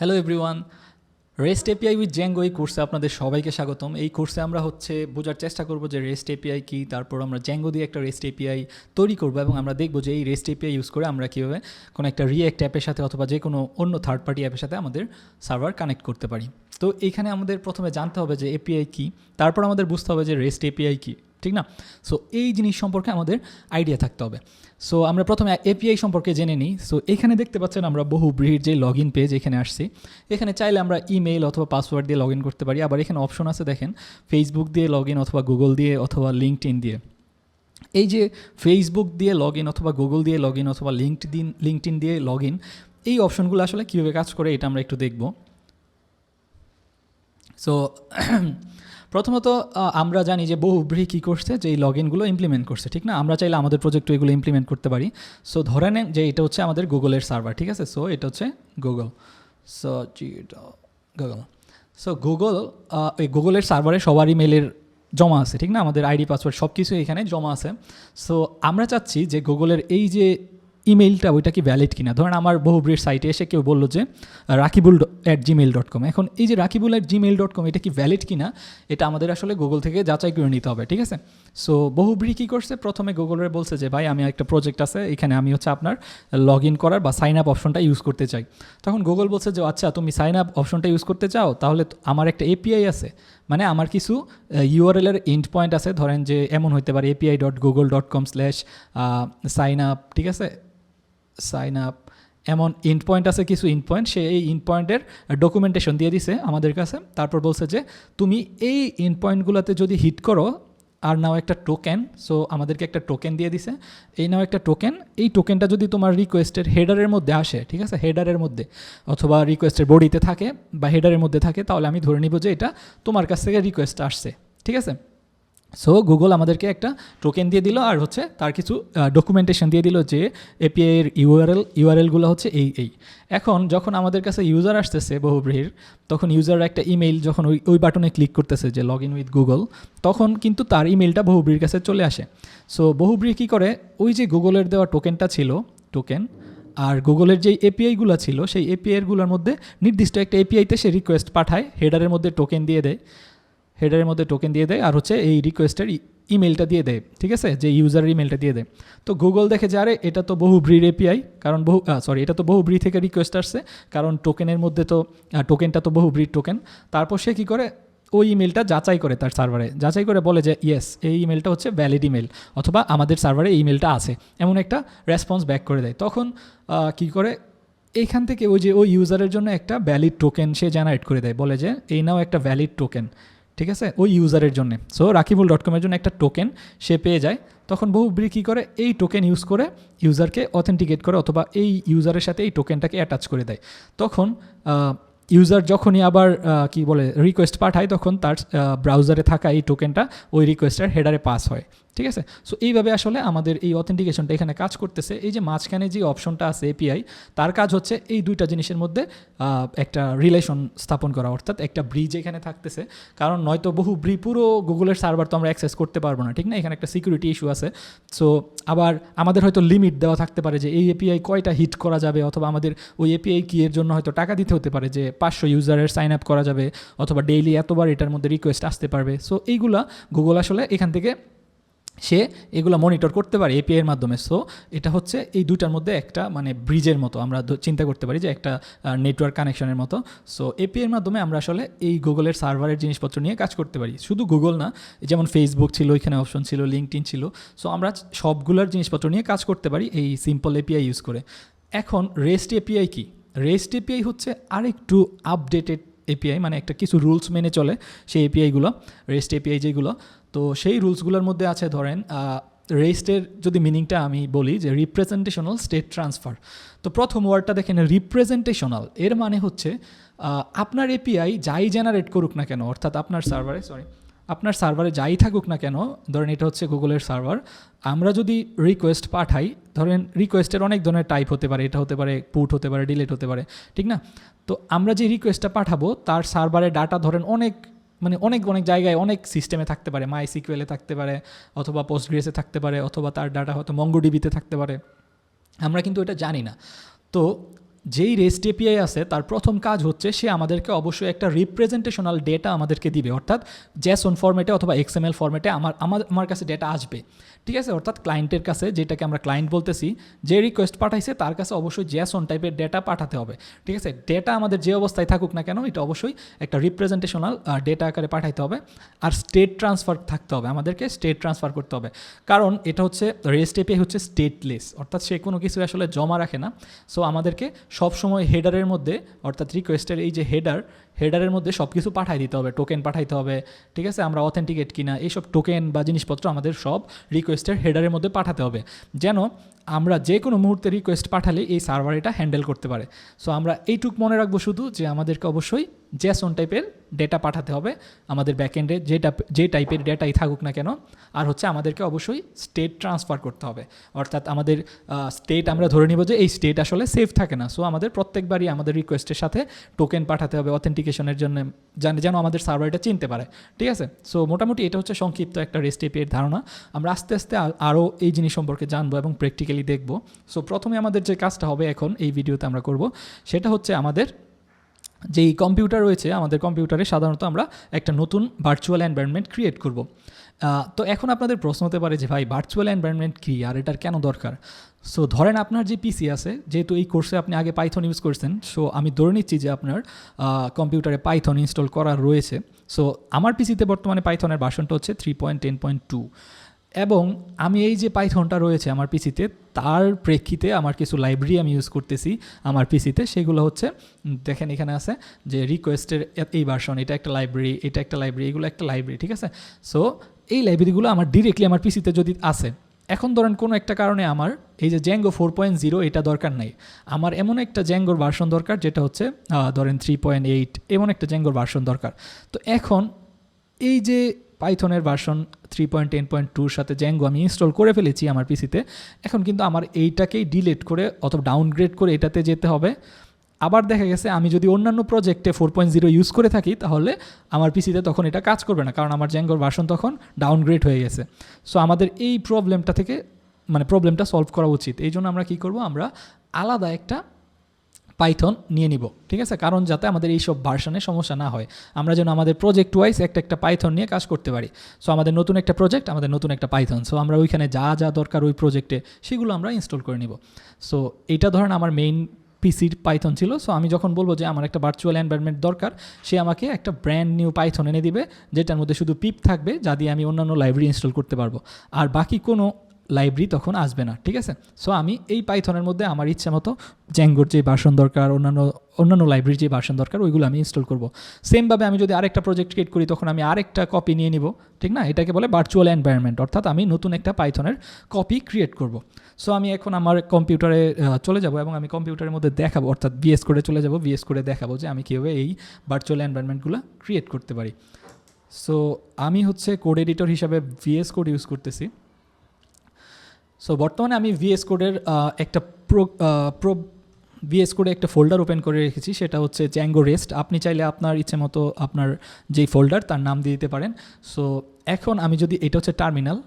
Hello everyone, rest API with Zango এই কোর্সে আপনাদের সবাইকে স্বাগতম। এই কোর্সে আমরা বোঝার চেষ্টা করব যে রেস্ট এপিআই কী, তারপর আমরা জ্যাঙ্গো দিয়ে একটা রেস্ট এপিআই তৈরি করব এবং আমরা দেখব যে এই রেস্ট এপিআই ইউজ করে আমরা কীভাবে কোনো একটা রিঅ্যাক্ট অ্যাপের সাথে অথবা যে কোনো অন্য থার্ড পার্টি অ্যাপের সাথে আমাদের সার্ভার কানেক্ট করতে পারি। তো এইখানে আমাদের প্রথমে জানতে হবে যে এপিআই কী, তারপর আমাদের বুঝতে হবে যে রেস্ট এপিআই কী, ঠিক না? সো এই জিনিস সম্পর্কে আমাদের আইডিয়া থাকতে হবে। সো আমরা প্রথমে এপিআই সম্পর্কে জেনে নিই। সো এখানে দেখতে পাচ্ছেন আমরা বহুব্রীহির যে লগ ইন পেজ এখানে আসছি। এখানে চাইলে আমরা ইমেল অথবা পাসওয়ার্ড দিয়ে লগ ইন করতে পারি। আবার এখানে অপশন আছে দেখেন, ফেসবুক দিয়ে লগ ইন অথবা গুগল দিয়ে অথবা লিঙ্কডইন দিয়ে। এই যে ফেসবুক দিয়ে লগ ইন অথবা গুগল দিয়ে লগ ইন অথবা লিঙ্কডইন দিয়ে লগ ইন, এই অপশনগুলো আসলে কীভাবে কাজ করে এটা আমরা একটু দেখব। সো প্রথমত আমরা জানি যে বহুব্রীহি কী করছে, যে এই লগ ইনগুলো ইমপ্লিমেন্ট করছে, ঠিক না? আমরা চাইলে আমাদের প্রজেক্টে এগুলো ইমপ্লিমেন্ট করতে পারি। সো ধরে নেন যে এটা হচ্ছে আমাদের গুগলের সার্ভার, ঠিক আছে? সো এটা হচ্ছে Google. So Google so Google এই গুগলের সার্ভারে সবার ইমেলের জমা আছে, ঠিক না? আমাদের আইডি পাসওয়ার্ড সব কিছু এখানে জমা আছে। সো আমরা চাচ্ছি যে গুগলের এই যে ইমেইলটা ওইটা কি ভ্যালিড কিনা। ধরেন আমার বহুব্রীর সাইটে এসে কেউ বললো যে rakibul@gmail.com, এখন এই যে rakibul@gmail.com এটা কি ভ্যালিড কিনা এটা আমাদের আসলে গুগল থেকে যাচাই করে নিতে হবে, ঠিক আছে? সো বহুব্রী কী করছে, প্রথমে গুগলের বলছে যে ভাই আমি একটা প্রজেক্ট আছে, এখানে আমি হচ্ছে আপনার লগ ইন করার বা সাইন আপ অপশনটা ইউজ করতে চাই। তখন গুগল বলছে যে আচ্ছা তুমি সাইন আপ অপশনটা ইউজ করতে চাও, তাহলে আমার একটা এপিআই আছে, মানে আমার কিছু ইউআরএলের এন্ড পয়েন্ট আছে। ধরেন যে এমন হতে পারে api.google.com/sign up, ঠিক আছে? সাইন আপ এমন ইন্ড পয়েন্ট আছে, কিছু ইন্ড পয়েন্ট, সে এই ইন্ড পয়েন্টের ডকুমেন্টেশন দিয়ে দিছে আমাদের কাছে। তারপর বলছে যে তুমি এই ইন্ড পয়েন্টগুলোতে যদি হিট করো আর নাও একটা টোকেন, সো আমাদেরকে একটা টোকেন দিয়ে দিছে, এই নাও একটা টোকেন, এই টোকেনটা যদি তোমার রিকোয়েস্টের হেডারের মধ্যে আসে, ঠিক আছে, হেডারের মধ্যে অথবা রিকোয়েস্টের বডিতে থাকে বা হেডারের মধ্যে থাকে, তাহলে আমি ধরে নিব যে এটা তোমার কাছ থেকে রিকোয়েস্ট আসছে, ঠিক আছে? সো গুগল আমাদেরকে একটা টোকেন দিয়ে দিল আর হচ্ছে তার কিছু ডকুমেন্টেশন দিয়ে দিল যে এপিআইয়ের ইউআরএলগুলো হচ্ছে এই। এখন যখন আমাদের কাছে ইউজার আসতেছে বহুব্রীহির, তখন ইউজার একটা ইমেইল যখন ওই বাটনে ক্লিক করতেছে যে লগ ইন উইথ গুগল, তখন কিন্তু তার ইমেইলটা বহুব্রীহির কাছে চলে আসে। সো বহুব্রীহি কী করে, ওই যে গুগলের দেওয়া টোকেনটা ছিল, টোকেন আর গুগলের যেই এপিআইগুলো ছিল সেই এপিআইগুলোর মধ্যে নির্দিষ্ট একটা এপিআইতে সে রিকোয়েস্ট পাঠায়, হেডারের মধ্যে টোকেন দিয়ে দেয় আর হচ্ছে এই রিকোয়েস্টের ইমেলটা দিয়ে দেয়, ঠিক আছে, যে ইউজারের ইমেলটা দিয়ে দেয়। তো গুগল দেখে যে আরে এটা তো বহুব্রীর এপিআই, কারণ এটা তো বহুব্রী থেকে রিকোয়েস্ট আসছে, কারণ টোকেনের মধ্যে তো টোকেনটা তো বহুব্রীর টোকেন। তারপর সে কী করে, ওই ইমেলটা যাচাই করে, তার সার্ভারে যাচাই করে বলে যে ইয়েস এই ইমেলটা হচ্ছে ভ্যালিড ইমেল, অথবা আমাদের সার্ভারে এই ইমেলটা আছে, এমন একটা রেসপন্স ব্যাক করে দেয়। তখন কী করে, এইখান থেকে ওই ইউজারের জন্য একটা ভ্যালিড টোকেন সে জেনারেট করে দেয়, বলে যে এই নাও একটা ভ্যালিড টোকেন, ঠিক আছে, ওই ইউজারের জন্য। সো rakibul.com-এর জন্য একটা টোকেন সে পেয়ে যায়। তখন বহুব্রী কী করে, এই টোকেন ইউজ করে ইউজারকে অথেন্টিকেট করে অথবা এই ইউজারের সাথে এই টোকেনটাকে অ্যাটাচ করে দেয়। তখন ইউজার যখনই আবার রিকোয়েস্ট পাঠায়, তখন তার ব্রাউজারে থাকা এই টোকেনটা ওই রিকোয়েস্টের হেডারে পাস হয়, ঠিক আছে? সো এইভাবে আসলে আমাদের এই অথেন্টিকেশনটা এখানে কাজ করতেছে। এই যে মাঝখানে যে অপশনটা আছে এপিআই, তার কাজ হচ্ছে এই দুইটা জিনিসের মধ্যে একটা রিলেশন স্থাপন করা, অর্থাৎ একটা ব্রিজ এখানে থাকতেছে। কারণ নয়তো পুরো গুগলের সার্ভার তো আমরা অ্যাক্সেস করতে পারবো না, ঠিক না? এখানে একটা সিকিউরিটি ইস্যু আছে। সো আবার আমাদের হয়তো লিমিট দেওয়া থাকতে পারে যে এই এপিআই কয়টা হিট করা যাবে, অথবা আমাদের ওই এপিআই কি এর জন্য হয়তো টাকা দিতে হতে পারে, যে 500 ইউজারের সাইন আপ করা যাবে, অথবা ডেইলি এতবার এটার মধ্যে রিকোয়েস্ট আসতে পারবে। সো এইগুলা গুগল আসলে এখান থেকে সে এগুলো মনিটর করতে পারে এপিআইয়ের মাধ্যমে। সো এটা হচ্ছে এই দুটার মধ্যে একটা মানে ব্রিজের মতো আমরা চিন্তা করতে পারি, যে একটা নেটওয়ার্ক কানেকশনের মতো। সো এপিআইয়ের মাধ্যমে আমরা আসলে এই গুগলের সার্ভারের জিনিসপত্র নিয়ে কাজ করতে পারি। শুধু গুগল না, যেমন ফেসবুক ছিল, এখানে অপশন ছিল, লিঙ্কডইন ছিল। সো আমরা সবগুলোর জিনিসপত্র নিয়ে কাজ করতে পারি এই সিম্পল এপিআই ইউজ করে। এখন রেস্ট এপিআই কি? রেস্ট এপিআই হচ্ছে আরেকটু আপডেটেড এপিআই, মানে একটা কিছু রুলস মেনে চলে সেই এপিআইগুলো, রেস্ট এপিআই যেগুলো। তো সেই রুলসগুলোর মধ্যে আছে, ধরেন রেস্টের যদি মিনিংটা আমি বলি যে রিপ্রেজেন্টেশনাল স্টেট ট্রান্সফার। তো প্রথম ওয়ার্ডটা দেখেন, রিপ্রেজেন্টেশনাল, এর মানে হচ্ছে আপনার এপিআই যাই জেনারেট করুক না কেন, অর্থাৎ আপনার সার্ভারে যাই থাকুক না কেন, ধরেন এটা হচ্ছে গুগলের সার্ভার, আমরা যদি রিকোয়েস্ট পাঠাই, ধরেন রিকোয়েস্টের অনেক ধরনের টাইপ হতে পারে, এটা হতে পারে পুট হতে পারে, ডিলিট হতে পারে, ঠিক না? তো আমরা যে রিকোয়েস্টটা পাঠাবো তার সার্ভারে ডাটা ধরেন অনেক অনেক জায়গায় অনেক সিস্টেমে থাকতে পারে, MySQL-এ থাকতে পারে, অথবা পোস্টগ্রেসে থাকতে পারে, অথবা তার ডাটা হয়তো মঙ্গোডিবিতে থাকতে পারে, আমরা কিন্তু এটা জানি না। তো যেই রেস্ট এপিআই আছে তার প্রথম কাজ হচ্ছে সে আমাদেরকে অবশ্যই একটা রিপ্রেজেন্টেশনাল ডেটা আমাদেরকে দিবে, অর্থাৎ জেসন ফরম্যাটে অথবা এক্সএমএল ফরম্যাটে আমার কাছে ডেটা আসবে, ঠিক আছে। অর্থাৎ ক্লায়েন্টের কাছে, যেটাকে আমরা ক্লায়েন্ট বলতেছি, যে রিকোয়েস্ট পাঠাইছে তার কাছে অবশ্যই জেসন টাইপের ডেটা পাঠাতে হবে, ঠিক আছে। ডেটা আমাদের যে অবস্থায় থাকুক না কেন এটা অবশ্যই একটা রিপ্রেজেন্টেশনাল ডেটা আকারে পাঠাইতে হবে। আর স্টেট ট্রান্সফার থাকতে হবে, আমাদেরকে স্টেট ট্রান্সফার করতে হবে, কারণ এটা হচ্ছে রেস্ট এপিআই হচ্ছে স্টেটলেস, অর্থাৎ সে কোনো কিছু আসলে জমা রাখে না। সো আমাদেরকে সবসময় হেডারের মধ্যে, অর্থাৎ রিকোয়েস্টের এই যে হেডারের মধ্যে সব কিছু পাঠাই দিতে হবে, টোকেন পাঠাইতে হবে, ঠিক আছে। আমরা অথেন্টিকেট কিনা এইসব টোকেন বা জিনিসপত্র আমাদের সব রিকোয়েস্টের হেডারের মধ্যে পাঠাতে হবে, যেন আমরা যে কোনো মুহূর্তে রিকোয়েস্ট পাঠালে এই সার্ভার এটা হ্যান্ডেল করতে পারে। সো আমরা এইটুক মনে রাখবো শুধু, যে আমাদেরকে অবশ্যই জেসন টাইপের ডেটা পাঠাতে হবে আমাদের ব্যাকএন্ডে, যে টাইপের ডেটাই থাকুক না কেন। আর হচ্ছে আমাদেরকে অবশ্যই স্টেট ট্রান্সফার করতে হবে, অর্থাৎ আমাদের স্টেট আমরা ধরে নিব যে এই স্টেট আসলে সেফ থাকে না। সো আমাদের প্রত্যেকবারই আমাদের রিকোয়েস্টের সাথে টোকেন পাঠাতে হবে অথেন্টিকেশনের জন্য, যেন আমাদের সার্ভারটা চিনতে পারে, ঠিক আছে। সো মোটামুটি এটা হচ্ছে সংক্ষিপ্ত একটা রেস্ট এপিআই এর ধারণা। আমরা আস্তে আস্তে আরও এই জিনিস সম্পর্কে জানবো এবং প্র্যাকটিক্যালি দেখব। সো প্রথমে আমাদের যে কাজটা হবে এখন এই ভিডিওতে আমরা করব, সেটা হচ্ছে আমাদের যেই কম্পিউটার রয়েছে, আমাদের কম্পিউটারে সাধারণত আমরা একটা নতুন ভার্চুয়াল এনভায়রনমেন্ট ক্রিয়েট করব। তো এখন আপনাদের প্রশ্ন হতে পারে যে ভাই ভার্চুয়াল এনভায়রনমেন্ট কী আর এটার কেন দরকার। সো ধরেন আপনার যে পিসি আছে, যেহেতু এই কোর্সে আপনি আগে পাইথন ইউজ করছেন, সো আমি ধরে নিচ্ছি যে আপনার কম্পিউটারে পাইথন ইনস্টল করা রয়েছে। সো আমার পিসিতে বর্তমানে পাইথনের ভার্সনটা হচ্ছে 3.10.2, এবং আমি এই যে পাইথনটা রয়েছে আমার পিসিতে, তার প্রেক্ষিতে আমার কিছু লাইব্রেরি আমি ইউজ করতেছি আমার পিসিতে। সেগুলো হচ্ছে দেখেন এখানে আছে যে রিকোয়েস্টের এই ভার্সন, এটা একটা লাইব্রেরি, এটা একটা লাইব্রেরি, এগুলো একটা লাইব্রেরি, ঠিক আছে। সো এই লাইব্রেরিগুলো আমার ডিরেক্টলি আমার পিসিতে যদি আসে, এখন ধরেন কোনো একটা কারণে আমার এই যে জ্যাঙ্গো 4.0 এটা দরকার নাই, আমার এমন একটা জ্যাঙ্গোর ভার্সন দরকার যেটা হচ্ছে ধরেন 3.8, এমন একটা জ্যাঙ্গোর ভার্সন দরকার। তো এখন এই যে পাইথনের ভার্সন 3.10.2 সাথে জ্যাঙ্গো আমি ইনস্টল করে ফেলেছি আমার পিসিতে, এখন কিন্তু আমার এইটাকেই ডিলিট করে অথবা ডাউনগ্রেড করে এটাতে যেতে হবে। আবার দেখা গেছে আমি যদি অন্যান্য প্রজেক্টে 4.0 ইউজ করে থাকি, তাহলে আমার পিসিতে তখন এটা কাজ করবে না, কারণ আমার জ্যাঙ্গোর ভার্সন তখন ডাউনগ্রেড হয়ে গেছে। সো আমাদের এই প্রবলেমটা সলভ করা উচিত। এই জন্য আমরা কী করব, আমরা আলাদা একটা পাইথন নিয়ে নিব, ঠিক আছে, কারণ যাতে আমাদের এইসব ভার্সনে সমস্যা না হয়, আমরা যেন আমাদের প্রজেক্ট ওয়াইজ একটা পাইথন নিয়ে কাজ করতে পারি। সো আমাদের নতুন একটা প্রজেক্ট, আমাদের নতুন একটা পাইথন, সো আমরা ওইখানে যা যা দরকার ওই প্রজেক্টে সেগুলো আমরা ইনস্টল করে নিব। সো এইটা ধরেন আমার মেইন পিসির পাইথন ছিল। সো আমি যখন বলবো যে আমার একটা ভার্চুয়াল এনভায়রনমেন্ট দরকার, সে আমাকে একটা ব্র্যান্ড নিউ পাইথন এনে দিবে, যেটার মধ্যে শুধু পিপ থাকবে, যা দিয়ে আমি অন্যান্য লাইব্রেরি ইনস্টল করতে পারবো, আর বাকি কোনো লাইব্রেরি তখন আসবে না, ঠিক আছে। সো আমি এই পাইথনের মধ্যে আমার ইচ্ছা মতো জ্যাঙ্গোর যে ভার্সন দরকার, অন্যান্য লাইব্রেরির যে ভার্সন দরকার ওইগুলো আমি ইনস্টল করব। সেমভাবে আমি যদি আরেকটা প্রজেক্ট ক্রিয়েট করি, তখন আমি আরেকটা কপি নিয়ে নিব, ঠিক না, এটাকে বলে ভার্চুয়াল এনভায়রনমেন্ট, অর্থাৎ আমি নতুন একটা পাইথনের কপি ক্রিয়েট করব। সো আমি এখন আমার কম্পিউটারে চলে যাব এবং আমি কম্পিউটারের মধ্যে দেখাবো, অর্থাৎ VS কোডে চলে যাব, VS কোডে দেখাবো যে আমি কীভাবে এই ভার্চুয়াল এনভায়রনমেন্টগুলো ক্রিয়েট করতে পারি। সো আমি হচ্ছে কোড এডিটর হিসাবে VS কোড ইউজ করতেছি। সো বর্তমানে আমি VS কোডের একটা VS কোডে একটা ফোল্ডার ওপেন করে রেখেছি, সেটা হচ্ছে জ্যাঙ্গো রেস্ট। আপনি চাইলে আপনার ইচ্ছে মতো আপনার যেই ফোল্ডার তার নাম দিয়ে দিতে পারেন। সো এখন আমি যদি, এটা হচ্ছে টার্মিনাল,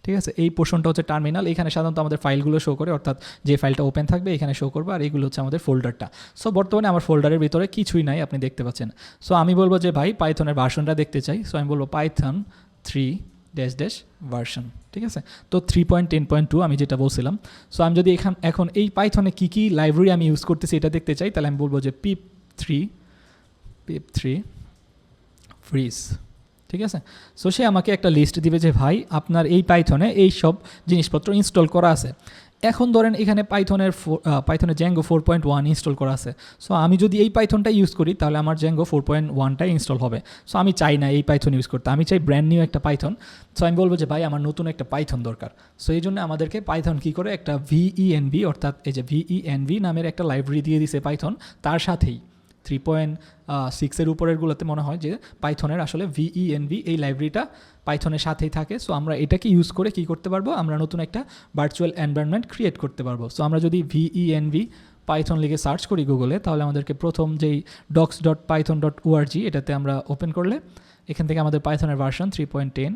ঠিক আছে, এই পোর্শনটা হচ্ছে টার্মিনাল, এখানে সাধারণত আমাদের ফাইলগুলো শো করে, অর্থাৎ যে ফাইলটা ওপেন থাকবে এখানে শো করবে, আর এইগুলো হচ্ছে আমাদের ফোল্ডারটা। সো বর্তমানে আমার ফোল্ডারের ভিতরে কিছুই নাই, আপনি দেখতে পাচ্ছেন। সো আমি বলবো যে ভাই পাইথনের ভার্সনটা দেখতে চাই। সো আমি বলবো পাইথন 3 ভার্সন, ঠিক আছে। তো 3.10.2 আমি যেটা বলছিলাম। সো আমি যদি এখন এই পাইথনে কী কী লাইব্রেরি আমি ইউজ করতেছি এটা দেখতে চাই, তাহলে আমি বলবো যে pip3 ফ্রিজ, ঠিক আছে। সো সে আমাকে একটা লিস্ট দিবে যে ভাই আপনার এই পাইথনে এই সব জিনিসপত্র ইনস্টল করা আছে। এখন ধরেন এখানে পাইথনের জ্যাঙ্গো 4.1 ইনস্টল করা আছে। সো আমি যদি এই পাইথনটা ইউজ করি, তাহলে আমার জ্যাঙ্গো 4.1টাই ইনস্টল হবে। সো আমি চাই না এই পাইথন ইউজ করতে, আমি চাই ব্র্যান্ড নিউ একটা পাইথন। সো আমি বলবো যে ভাই আমার নতুন একটা পাইথন দরকার। সো এই জন্য আমাদেরকে পাইথন কী করে একটা VENV, অর্থাৎ এই যে VENV নামের একটা লাইব্রেরি দিয়ে দিছে পাইথন, তার সাথেই 3.6 উপরেরগুলোতে মনে হয় যে পাইথনের আসলে VENV এই লাইব্রেরিটা পাইথনের সাথেই থাকে। সো আমরা এটাকে ইউজ করে কী করতে পারবো, আমরা নতুন একটা ভার্চুয়াল এনভায়রনমেন্ট ক্রিয়েট করতে পারবো। সো আমরা যদি VENV পাইথন লিখে সার্চ করি গুগলে, তাহলে আমাদেরকে প্রথম যেই docs.python.org এটাতে আমরা ওপেন করলে এখান থেকে আমাদের পাইথনের ভার্সন 3.10,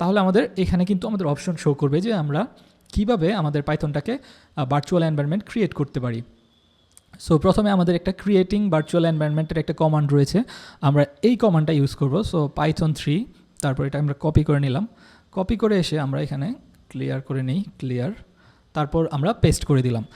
তাহলে আমাদের এখানে কিন্তু আমাদের অপশন শো করবে যে আমরা কিভাবে আমাদের পাইথনটাকে ভার্চুয়াল এনভায়রনমেন্ট ক্রিয়েট করতে পারি। সো প্রথমে আমাদের একটা ক্রিয়েটিং ভার্চুয়াল এনভায়রনমেন্টের একটা কমান্ড রয়েছে, আমরা এই কমান্ডটা ইউজ করব। সো পাইথন 3, তারপর এটা আমরা কপি করে নিলাম, কপি করে এসে আমরা এখানে ক্লিয়ার করে নিই, ক্লিয়ার, তারপর আমরা পেস্ট করে দিলাম।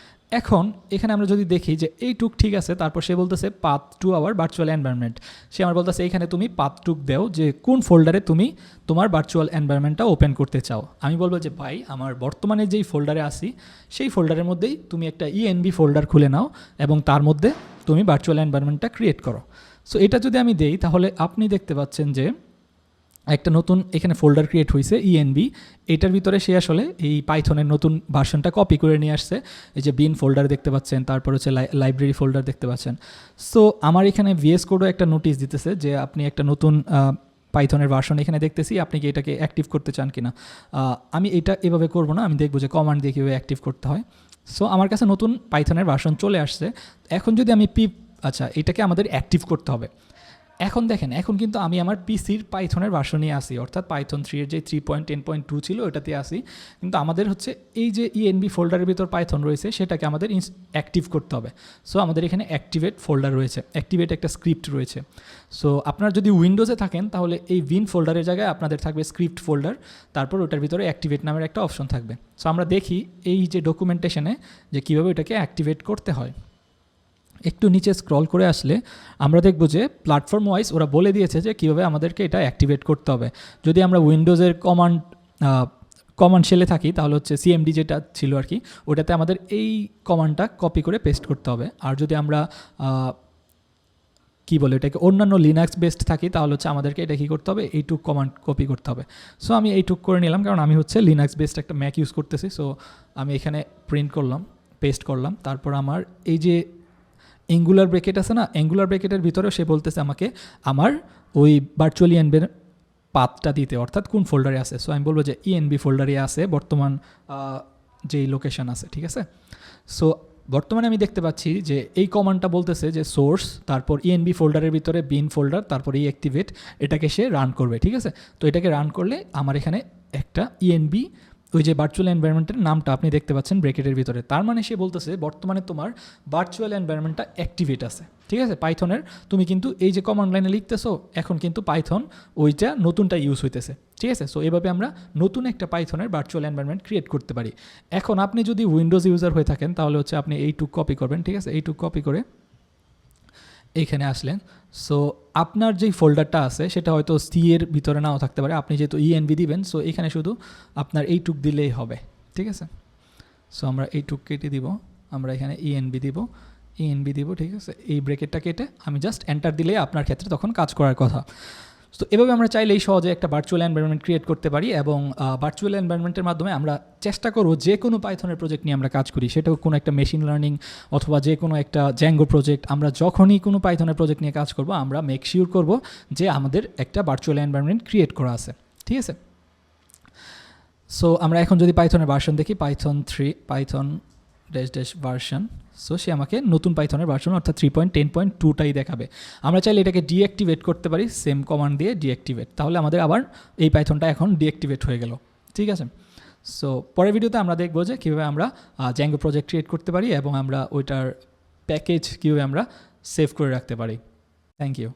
এখন এখানে আমরা যদি দেখি যে এইটুক ঠিক আছে, তারপর সে বলতেছে path to our virtual environment. সে আমার বলতেছে এখানে তুমি পাথ টুক দাও যে কোন ফোল্ডারে তুমি তোমার ভার্চুয়াল এনভায়রনমেন্টটা ওপেন করতে চাও। আমি বলবো যে ভাই আমার বর্তমানে যেই ফোল্ডারে আসি সেই ফোল্ডারের মধ্যেই তুমি একটা ইএনবি ফোল্ডার খুলে নাও এবং তার মধ্যে তুমি ভার্চুয়াল এনভায়রনমেন্টটা ক্রিয়েট করো। সো এটা যদি আমি দেই তাহলে আপনি দেখতে পাচ্ছেন যে একটা নতুন এখানে ফোল্ডার ক্রিয়েট হয়েছে ইএনবি, এটার ভিতরে সে আসলে এই পাইথনের নতুন ভার্সনটা কপি করে নিয়ে আসছে। এই যে বিন ফোল্ডার দেখতে পাচ্ছেন, তারপর হচ্ছে লাইব্রেরি ফোল্ডার দেখতে পাচ্ছেন। সো আমার এখানে ভিএস কোডও একটা নোটিশ দিতেছে যে আপনি একটা নতুন পাইথনের ভার্সন এখানে দেখতেছি, আপনি কি এটাকে অ্যাক্টিভ করতে চান কিনা। আমি এটা এভাবে করব না, আমি দেখবো যে কমান্ড দিয়ে কীভাবে অ্যাক্টিভ করতে হয়। সো আমার কাছে নতুন পাইথনের ভার্সন চলে আসছে। এখন যদি আমি আচ্ছা এটাকে আমাদের অ্যাক্টিভ করতে হবে। এখন দেখেন, এখন কিন্তু আমি আমার পিসির পাইথনের ভার্সনে আসি, অর্থাৎ পাইথন 3 এর যে 3.10.2 ছিল ওটাতে আসি, কিন্তু আমাদের হচ্ছে এই যে ইএনবি ফোল্ডারের ভিতর পাইথন রয়েছে সেটাকে আমাদের অ্যাক্টিভ করতে হবে। সো আমাদের এখানে অ্যাক্টিভেট ফোল্ডার রয়েছে, অ্যাক্টিভেট একটা স্ক্রিপ্ট রয়েছে। সো আপনারা যদি উইন্ডোজে থাকেন তাহলে এই উইন ফোল্ডারের জায়গায় আপনাদের থাকবে স্ক্রিপ্ট ফোল্ডার, তারপর ওটার ভিতরে অ্যাক্টিভেট নামের একটা অপশন থাকবে। সো আমরা দেখি এই যে ডকুমেন্টেশনে যে কীভাবে এটাকে অ্যাক্টিভেট করতে হয়। একটু নিচে স্ক্রল করে আসলে আমরা দেখব যে প্ল্যাটফর্ম ওয়াইজ ওরা বলে দিয়েছে যে কীভাবে আমাদেরকে এটা অ্যাক্টিভেট করতে হবে। যদি আমরা উইন্ডোজের কমান্ড শেলে থাকি তাহলে হচ্ছে সিএমডি যেটা ছিল আর কি, ওটাতে আমাদের এই কমান্ডটা কপি করে পেস্ট করতে হবে। আর যদি আমরা কী বলে এটাকে অন্যান্য লিনাক্স বেসড থাকি তাহলে হচ্ছে আমাদেরকে এটা কী করতে হবে, এইটুক কমান্ড কপি করতে হবে। সো আমি এইটুক করে নিলাম, কারণ আমি হচ্ছে লিনাক্স বেসড একটা ম্যাক ইউজ করতেছি। সো আমি এখানে প্রিন্ট করলাম, পেস্ট করলাম, তারপর আমার এই যে অ্যাঙ্গুলার ব্রেকেট আছে না, অ্যাঙ্গুলার ব্রেকেটের ভিতরেও সে বলতেছে আমাকে আমার ওই ভার্চুয়ালি এনভের পাথটা দিতে, অর্থাৎ কোন ফোল্ডারে আছে। সো আমি বলবো যে ইএনবি ফোল্ডারে আছে বর্তমান যেই লোকেশন আছে, ঠিক আছে। সো বর্তমানে আমি দেখতে পাচ্ছি যে এই কমান্ডটা বলতেছে যে সোর্স, তারপর ইএনবি ফোল্ডারের ভিতরে বিন ফোল্ডার, তারপর এই অ্যাক্টিভেট, এটাকে সে রান করবে, ঠিক আছে। তো এটাকে রান করলে আমার এখানে একটা ইএনবি ওই যে ভার্চুয়াল এনভায়রনমেন্টের নামটা আপনি দেখতে পাচ্ছেন ব্রেকেটের ভিতরে, তার মানে সে বলতেছে বর্তমানে তোমার ভার্চুয়াল এনভায়রনমেন্টটা অ্যাক্টিভেট আছে, ঠিক আছে। পাইথনের তুমি কিন্তু এই যে কমান্ড লাইনে লিখতেছো এখন কিন্তু পাইথন ওইটা নতুনটা ইউজ হইতেছে, ঠিক আছে। সো এভাবে আমরা নতুন একটা পাইথনের ভার্চুয়াল এনভায়রনমেন্ট ক্রিয়েট করতে পারি। এখন আপনি যদি উইন্ডোজ ইউজার হয়ে থাকেন তাহলে হচ্ছে আপনি এইটুক কপি করবেন, ঠিক আছে। এইটুক কপি করে এইখানে আসলেন। সো আপনার যেই ফোল্ডারটা আছে সেটা হয়তো সি এর ভিতরে নাও থাকতে পারে, আপনি যেহেতু ইএনভি দিবেন সো এখানে শুধু আপনার এইটুক দিলেই হবে, ঠিক আছে। সো আমরা এইটুক কেটে দিব, আমরা এখানে ইএনভি দিব, ঠিক আছে। এই ব্রেকেটটা কেটে আমি জাস্ট এন্টার দিলেই আপনার ক্ষেত্রে তখন কাজ করার কথা। তো এভাবে আমরা চাইলেই সহজে একটা ভার্চুয়াল এনভায়রনমেন্ট ক্রিয়েট করতে পারি এবং ভার্চুয়াল এনভায়রনমেন্টের মাধ্যমে আমরা চেষ্টা করব যে কোনো পাইথনের প্রজেক্ট নিয়ে আমরা কাজ করি, সেটাও কোনো একটা মেশিন লার্নিং অথবা যে কোনো একটা জ্যাঙ্গো প্রজেক্ট, আমরা যখনই কোনো পাইথনের প্রজেক্ট নিয়ে কাজ করব আমরা মেক শিওর করব যে আমাদের একটা ভার্চুয়াল এনভায়রনমেন্ট ক্রিয়েট করা আছে, ঠিক আছে। সো আমরা এখন যদি পাইথনের ভার্সন দেখি, পাইথন 3 পাইথন ভার্সন, সো সে আমাকে নতুন পাইথনের ভার্সন অর্থাৎ 3.10.2টাই দেখাবে। আমরা চাইলে এটাকে ডিঅ্যাক্টিভেট করতে পারি সেম কমান্ড দিয়ে ডিঅ্যাক্টিভেট, তাহলে আমাদের আবার এই পাইথনটা এখন ডিঅ্যাক্টিভেট হয়ে গেল, ঠিক আছে। সো পরের ভিডিওতে আমরা দেখবো যে কীভাবে আমরা জ্যাঙ্গো প্রজেক্ট ক্রিয়েট করতে পারি এবং আমরা ওইটার প্যাকেজ কীভাবে আমরা সেভ করে রাখতে পারি। Thank you.